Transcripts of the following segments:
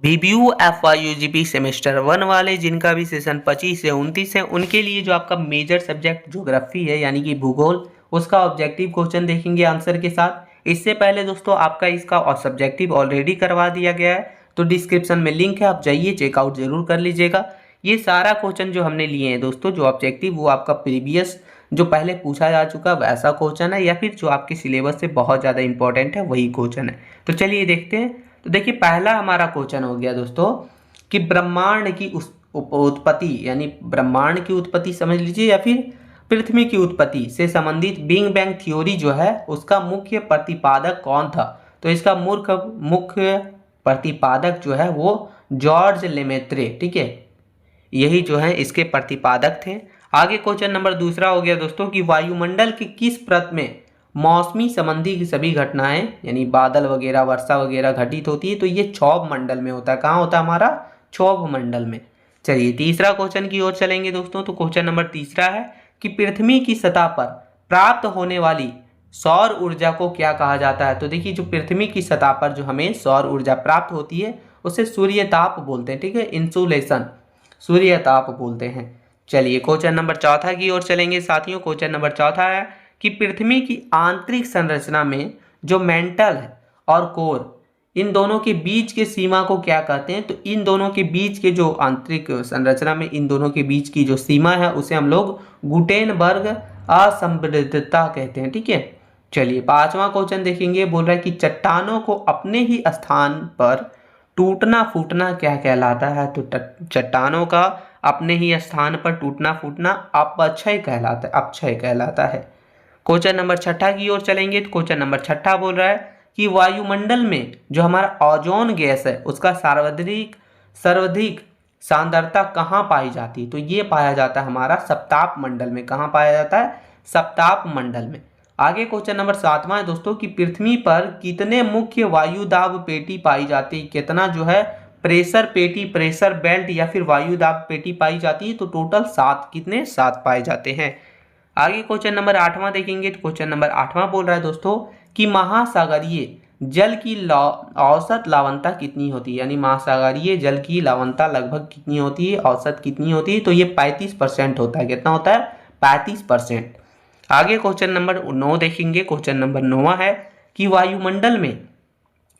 Review FYUGP semester 1 वाले जिनका भी सेशन 25 से 29 है, उनके लिए जो आपका मेजर सब्जेक्ट ज्योग्राफी है यानी कि भूगोल, उसका ऑब्जेक्टिव क्वेश्चन देखेंगे आंसर के साथ। इससे पहले दोस्तों आपका इसका और सब्जेक्टिव ऑलरेडी करवा दिया गया है, तो डिस्क्रिप्शन में लिंक है, आप जाइए चेकआउट जरूर कर लीजिएगा। ये सारा क्वेश्चन जो हमने लिए हैं दोस्तों, जो ऑब्जेक्टिव वो आपका प्रीवियस जो पहले पूछा जा चुका वैसा क्वेश्चन है, या फिर जो आपके सिलेबस से बहुत ज़्यादा इंपॉर्टेंट है वही क्वेश्चन है। तो चलिए देखते हैं। तो देखिए पहला हमारा क्वेश्चन हो गया दोस्तों कि ब्रह्मांड की उत्पत्ति, यानी ब्रह्मांड की उत्पत्ति समझ लीजिए या फिर पृथ्वी की उत्पत्ति से संबंधित बिग बैंग थ्योरी जो है उसका मुख्य प्रतिपादक कौन था। तो इसका मुख्य प्रतिपादक जो है वो जॉर्ज लेमेत्रे, ठीक है, यही जो है इसके प्रतिपादक थे। आगे क्वेश्चन नंबर दूसरा हो गया दोस्तों कि वायुमंडल के किस परत में मौसमी संबंधी की सभी घटनाएं यानी बादल वगैरह वर्षा वगैरह घटित होती है। तो ये क्षोभ मंडल में होता है। कहाँ होता है हमारा? क्षोभ मंडल में। चलिए तीसरा क्वेश्चन की ओर चलेंगे दोस्तों। तो क्वेश्चन नंबर तीसरा है कि पृथ्वी की सतह पर प्राप्त होने वाली सौर ऊर्जा को क्या कहा जाता है। तो देखिए जो पृथ्वी की सतह पर जो हमें सौर ऊर्जा प्राप्त होती है उसे सूर्यताप बोलते हैं, ठीक है, इंसुलेशन, सूर्यताप बोलते हैं। चलिए क्वेश्चन नंबर चौथा की ओर चलेंगे साथियों। क्वेश्चन नंबर चौथा है कि पृथ्वी की आंतरिक संरचना में जो मेंटल है और कोर, इन दोनों के बीच के सीमा को क्या कहते हैं। तो इन दोनों के बीच के जो आंतरिक संरचना में इन दोनों के बीच की जो सीमा है उसे हम लोग गुटेनबर्ग असंबद्धता कहते हैं, ठीक है। चलिए पांचवा क्वेश्चन देखेंगे। बोल रहा है कि चट्टानों को अपने ही स्थान पर टूटना फूटना क्या कहलाता है। तो चट्टानों का अपने ही स्थान पर टूटना फूटना अपक्षय कहलाता है, अपक्षय कहलाता है। क्वेश्चन नंबर छठा की ओर चलेंगे। तो क्वेश्चन नंबर छठा बोल रहा है कि वायुमंडल में जो हमारा ओजोन गैस है उसका सर्वाधिक सांद्रता कहाँ पाई जाती है। तो ये पाया जाता है हमारा सप्ताप मंडल में। कहाँ पाया जाता है? सप्ताप मंडल में। आगे क्वेश्चन नंबर सातवां है दोस्तों कि पृथ्वी पर कितने मुख्य वायुदाब पेटी पाई जाती है। कितना जो है प्रेशर पेटी, प्रेशर बेल्ट या फिर वायुदाब पेटी पाई जाती है। तो टोटल 7, कितने? 7 पाए जाते हैं। आगे क्वेश्चन नंबर आठवां देखेंगे। तो क्वेश्चन नंबर आठवां बोल रहा है दोस्तों कि महासागरीय जल की औसत लवणता कितनी होती है। यानी महासागरीय जल की लवणता लगभग कितनी होती है, औसत कितनी होती है। तो ये 35% होता है। कितना होता है? 35%। आगे क्वेश्चन नंबर 9 देखेंगे। क्वेश्चन नंबर 9 है कि वायुमंडल में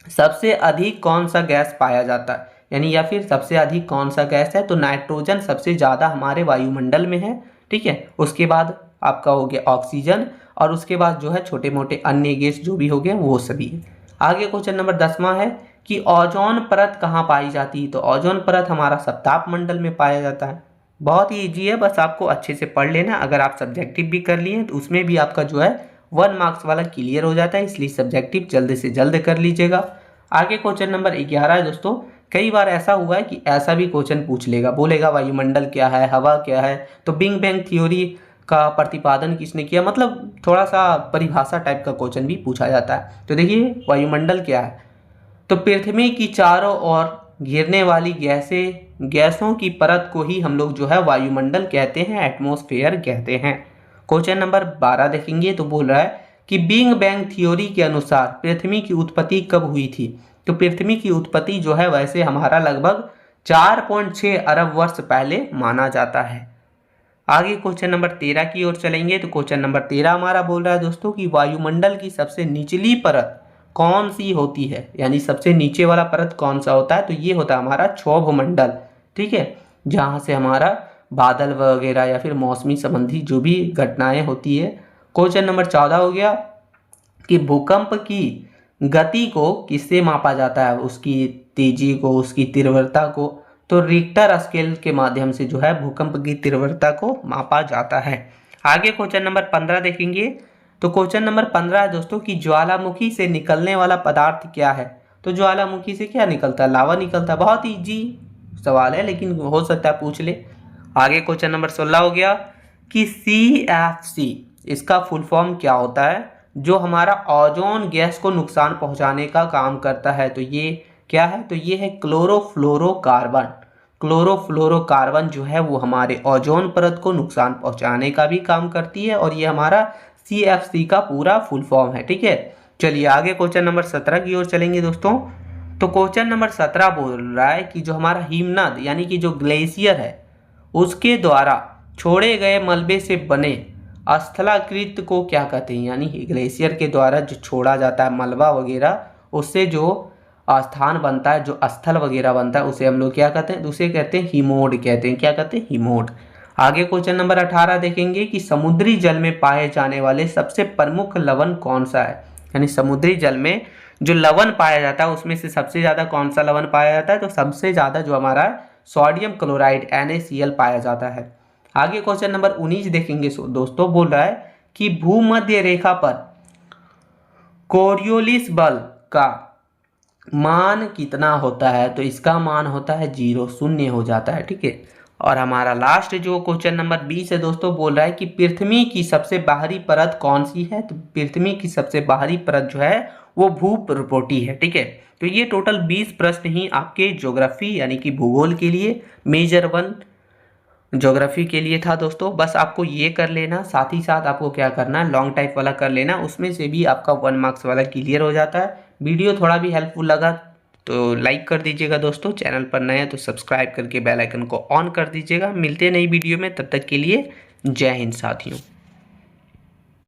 सबसे अधिक कौन सा गैस पाया जाता है, यानी या फिर सबसे अधिक कौन सा गैस है। तो नाइट्रोजन सबसे ज़्यादा हमारे वायुमंडल में है, ठीक है। उसके बाद आपका हो गया ऑक्सीजन, और उसके बाद जो है छोटे मोटे अन्य गैस जो भी हो गए वो सभी है। आगे क्वेश्चन नंबर 10वां है कि ओजोन परत कहाँ पाई जाती है। तो ओजोन परत हमारा सप्ताप मंडल में पाया जाता है। बहुत ही ईजी है, बस आपको अच्छे से पढ़ लेना। अगर आप सब्जेक्टिव भी कर लिए तो उसमें भी आपका जो है 1 मार्क्स वाला क्लियर हो जाता है, इसलिए सब्जेक्टिव जल्द से जल्द कर लीजिएगा। आगे क्वेश्चन नंबर 11 है दोस्तों। कई बार ऐसा हुआ है कि ऐसा भी क्वेश्चन पूछ लेगा, बोलेगा वायुमंडल क्या है, हवा क्या है, तो बिग बैंग थ्योरी का प्रतिपादन किसने किया, मतलब थोड़ा सा परिभाषा टाइप का क्वेश्चन भी पूछा जाता है। तो देखिए वायुमंडल क्या है। तो पृथ्वी की चारों ओर घिरने वाली गैसों की परत को ही हम लोग जो है वायुमंडल कहते हैं, एटमॉस्फेयर कहते हैं। क्वेश्चन नंबर 12 देखेंगे। तो बोल रहा है कि बिग बैंग थ्योरी के अनुसार पृथ्वी की उत्पत्ति कब हुई थी। तो पृथ्वी की उत्पत्ति जो है वैसे हमारा लगभग 4.6 अरब वर्ष पहले माना जाता है। आगे क्वेश्चन नंबर 13 की ओर चलेंगे। तो क्वेश्चन नंबर 13 हमारा बोल रहा है दोस्तों कि वायुमंडल की सबसे निचली परत कौन सी होती है, यानी सबसे नीचे वाला परत कौन सा होता है। तो ये होता है हमारा क्षोभ मंडल, ठीक है, जहाँ से हमारा बादल वगैरह या फिर मौसमी संबंधी जो भी घटनाएं होती है। क्वेश्चन नंबर 14 हो गया कि भूकंप की गति को किससे मापा जाता है, उसकी तेजी को, उसकी तीव्रता को। तो रिक्टर स्केल के माध्यम से जो है भूकंप की तीव्रता को मापा जाता है। आगे क्वेश्चन नंबर 15 देखेंगे। तो क्वेश्चन नंबर 15 है दोस्तों कि ज्वालामुखी से निकलने वाला पदार्थ क्या है। तो ज्वालामुखी से क्या निकलता है? लावा निकलता है। बहुत इजी सवाल है लेकिन हो सकता है पूछ ले। आगे क्वेश्चन नंबर 16 हो गया कि CFC इसका फुल फॉर्म क्या होता है, जो हमारा ओजोन गैस को नुकसान पहुंचाने का काम करता है। तो ये क्या है? तो ये है क्लोरोफ्लोरोकार्बन। क्लोरोफ्लोरोकार्बन जो है वो हमारे ओजोन परत को नुकसान पहुंचाने का भी काम करती है, और ये हमारा CFC का पूरा फुल फॉर्म है, ठीक है। चलिए आगे क्वेश्चन नंबर 17 की ओर चलेंगे दोस्तों। तो क्वेश्चन नंबर 17 बोल रहा है कि जो हमारा हिमनद यानी कि जो ग्लेशियर है उसके द्वारा छोड़े गए मलबे से बने स्थलाकृत को क्या कहते हैं, यानी ग्लेशियर के द्वारा जो छोड़ा जाता है मलबा वगैरह उससे जो स्थान बनता है, जो स्थल वगैरह बनता है, उसे हम लोग क्या कहते हैं, उसे कहते हैं हिमोड कहते हैं। क्या कहते हैं? हिमोड। आगे क्वेश्चन नंबर 18 देखेंगे कि समुद्री जल में पाए जाने वाले सबसे प्रमुख लवण कौन सा है, यानी समुद्री जल में जो लवण पाया जाता है उसमें से सबसे ज़्यादा कौन सा लवण पाया जाता है, तो सबसे ज़्यादा जो हमारा सोडियम क्लोराइड NaCl पाया जाता है। आगे क्वेश्चन नंबर 19 देखेंगे दोस्तों, बोल रहा है कि भूमध्य रेखा पर कोरियोलिस बल का मान कितना होता है, तो इसका मान होता है 0, शून्य हो जाता है। ठीक है। और हमारा लास्ट जो क्वेश्चन नंबर 20 है दोस्तों, बोल रहा है कि पृथ्वी की सबसे बाहरी परत कौन सी है, तो पृथ्वी की सबसे बाहरी परत जो है वो भूपर्वतीय है। ठीक है। तो ये टोटल 20 प्रश्न ही आपके ज्योग्राफी यानी कि भूगोल के लिए मेजर 1 ज्योग्राफी के लिए था दोस्तों। बस आपको ये कर लेना, साथ ही साथ आपको क्या करना है, लॉन्ग टाइप वाला कर लेना, उसमें से भी आपका 1 मार्क्स वाला क्लियर हो जाता है। वीडियो थोड़ा भी हेल्पफुल लगा तो लाइक कर दीजिएगा दोस्तों, चैनल पर नए हैं तो सब्सक्राइब करके बेल आइकन को ऑन कर दीजिएगा। मिलते हैं नई वीडियो में, तब तक के लिए जय हिंद साथियों।